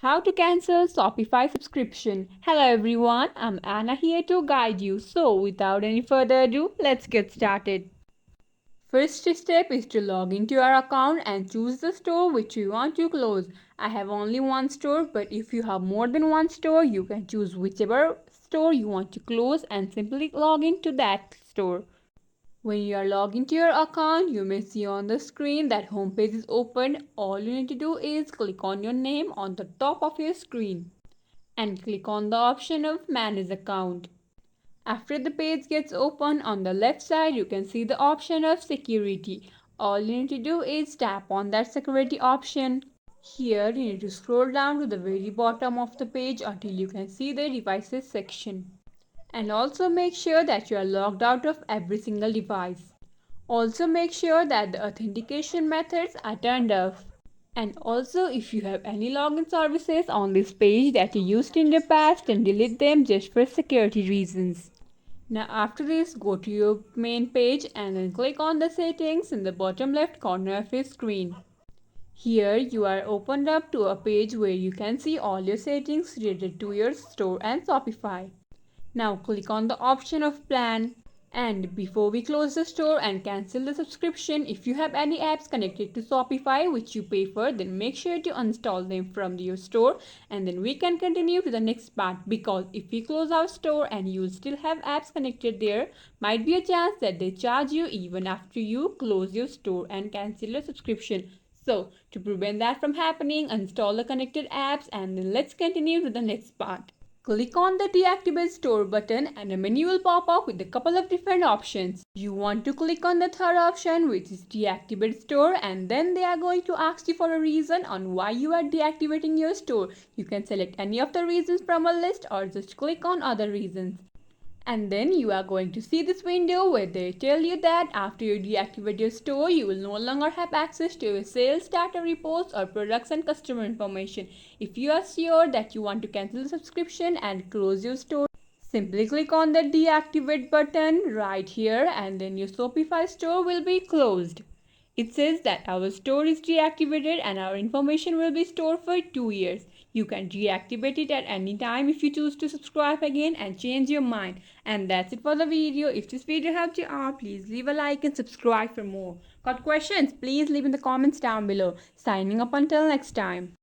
How to cancel Shopify subscription. Hello everyone, I'm Anna here to guide you. So without any further ado, let's get started. First step is to log into your account and choose the store which you want to close. I have only one store, but if you have more than one store, you can choose whichever store you want to close and simply log into that store. When you are logged into your account, you may see on the screen that home page is open. All you need to do is click on your name on the top of your screen and click on the option of manage account. After the page gets open, on the left side you can see the option of security. All you need to do is tap on that security option. Here you need to scroll down to the very bottom of the page until you can see the devices section. And also make sure that you are logged out of every single device. Also make sure that the authentication methods are turned off. And also if you have any login services on this page that you used in the past, then delete them just for security reasons. Now after this, go to your main page and then click on the settings in the bottom left corner of your screen. Here you are opened up to a page where you can see all your settings related to your store and Shopify. Now click on the option of plan. And before we close the store and cancel the subscription, if you have any apps connected to Shopify which you pay for, then make sure to uninstall them from your store, and then we can continue to the next part, because if we close our store and you still have apps connected there, might be a chance that they charge you even after you close your store and cancel your subscription. So to prevent that from happening, uninstall the connected apps, and then let's continue to the next part. Click on the deactivate store button and a menu will pop up with a couple of different options. You want to click on the third option, which is deactivate store, and then they are going to ask you for a reason on why you are deactivating your store. You can select any of the reasons from a list or just click on other reasons. And then you are going to see this window where they tell you that after you deactivate your store, you will no longer have access to your sales data reports or products and customer information. If you are sure that you want to cancel the subscription and close your store, simply click on the deactivate button right here, and then your Shopify store will be closed. It says that our store is deactivated and our information will be stored for 2 years. You can deactivate it at any time if you choose to subscribe again and change your mind. And that's it for the video. If this video helped you out, please leave a like and subscribe for more. Got questions? Please leave in the comments down below. Signing up until next time.